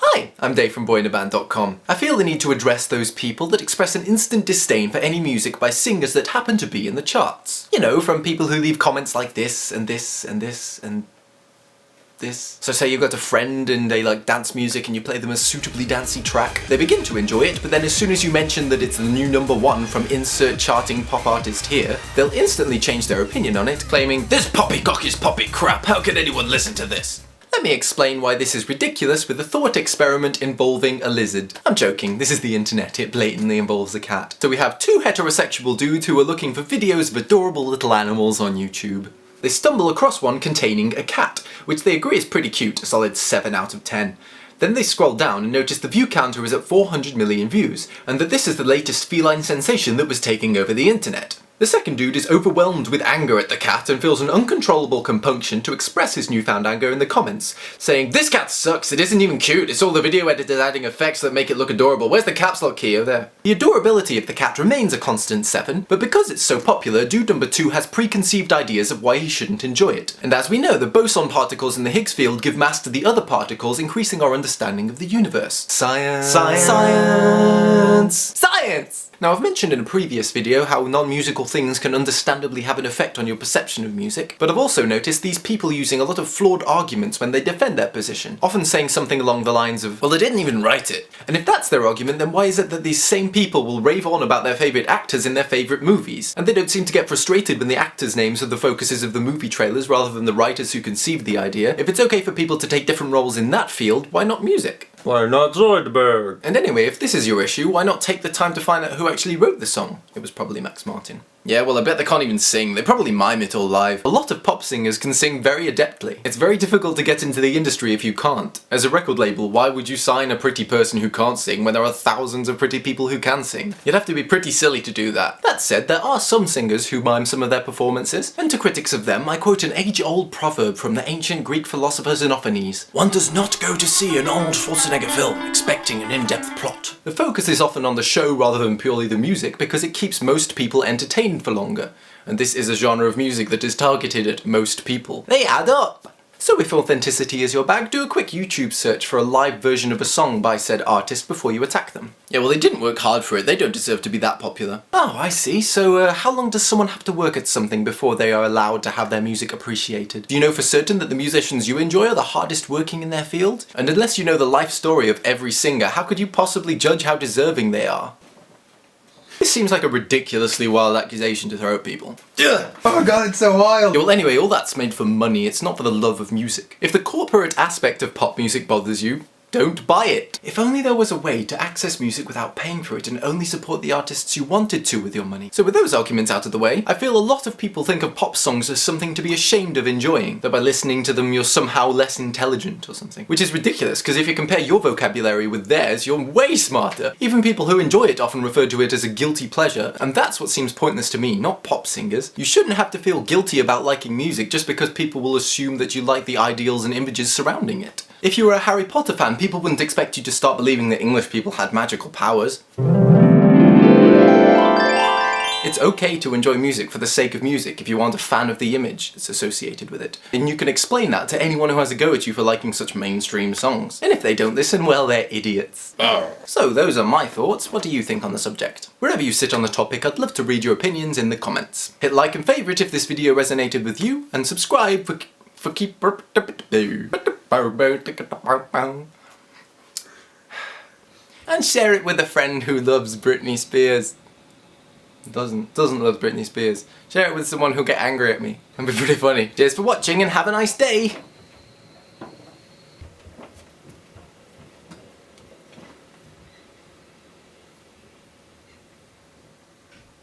Hi, I'm Dave from Boyinaband.com. I feel the need to address those people that express an instant disdain for any music by singers that happen to be in the charts. You know, from people who leave comments like this, and this, and this, and this. So say you've got a friend and they like dance music and you play them a suitably dancey track. They begin to enjoy it, but then as soon as you mention that it's the new #1 from insert charting pop artist here, they'll instantly change their opinion on it, claiming, "This poppycock is poppy crap, how can anyone listen to this?" Let me explain why this is ridiculous with a thought experiment involving a lizard. I'm joking, this is the internet, it blatantly involves a cat. So we have two heterosexual dudes who are looking for videos of adorable little animals on YouTube. They stumble across one containing a cat, which they agree is pretty cute, a solid 7 out of 10. Then they scroll down and notice the view counter is at 400 million views, and that this is the latest feline sensation that was taking over the internet. The second dude is overwhelmed with anger at the cat and feels an uncontrollable compunction to express his newfound anger in the comments, saying, "This cat sucks, it isn't even cute, it's all the video editors adding effects that make it look adorable, where's the caps lock key? Oh there." The adorability of the cat remains a constant 7, but because it's so popular, dude number 2 has preconceived ideas of why he shouldn't enjoy it. And as we know, the boson particles in the Higgs field give mass to the other particles, increasing our understanding of the universe. Science! Science! Science! Science! Now, I've mentioned in a previous video how non-musical things can understandably have an effect on your perception of music, but I've also noticed these people using a lot of flawed arguments when they defend their position, often saying something along the lines of, "Well, they didn't even write it." And if that's their argument, then why is it that these same people will rave on about their favourite actors in their favourite movies, and they don't seem to get frustrated when the actors' names are the focuses of the movie trailers rather than the writers who conceived the idea? If it's okay for people to take different roles in that field, why not music? Why not Zoidberg? And anyway, if this is your issue, why not take the time to find out who actually wrote the song? It was probably Max Martin. Yeah, well, I bet they can't even sing. They probably mime it all live. A lot of pop singers can sing very adeptly. It's very difficult to get into the industry if you can't. As a record label, why would you sign a pretty person who can't sing when there are thousands of pretty people who can sing? You'd have to be pretty silly to do that. That said, there are some singers who mime some of their performances, and to critics of them, I quote an age-old proverb from the ancient Greek philosopher Xenophanes. "One does not go to see an Arnold Schwarzenegger film expecting an in-depth plot." The focus is often on the show rather than purely the music because it keeps most people entertained for longer, and this is a genre of music that is targeted at most people. They add up! So if authenticity is your bag, do a quick YouTube search for a live version of a song by said artist before you attack them. Yeah, well, they didn't work hard for it, they don't deserve to be that popular. Oh, I see. So how long does someone have to work at something before they are allowed to have their music appreciated? Do you know for certain that the musicians you enjoy are the hardest working in their field? And unless you know the life story of every singer, how could you possibly judge how deserving they are? This seems like a ridiculously wild accusation to throw at people. Ugh. Oh god, it's so wild! Yeah, well anyway, all that's made for money, it's not for the love of music. If the corporate aspect of pop music bothers you, don't buy it. If only there was a way to access music without paying for it and only support the artists you wanted to with your money. So with those arguments out of the way, I feel a lot of people think of pop songs as something to be ashamed of enjoying, that by listening to them you're somehow less intelligent or something. Which is ridiculous, because if you compare your vocabulary with theirs, you're way smarter. Even people who enjoy it often refer to it as a guilty pleasure, and that's what seems pointless to me, not pop singers. You shouldn't have to feel guilty about liking music just because people will assume that you like the ideals and images surrounding it. If you were a Harry Potter fan, people wouldn't expect you to start believing that English people had magical powers. It's okay to enjoy music for the sake of music if you aren't a fan of the image that's associated with it. And you can explain that to anyone who has a go at you for liking such mainstream songs. And if they don't listen, well, they're idiots. So those are my thoughts. What do you think on the subject? Wherever you sit on the topic, I'd love to read your opinions in the comments. Hit like and favourite if this video resonated with you, and subscribe for keep... And share it with a friend who loves Britney Spears. Doesn't love Britney Spears. Share it with someone who'll get angry at me. It'll be pretty funny. Cheers for watching and have a nice day!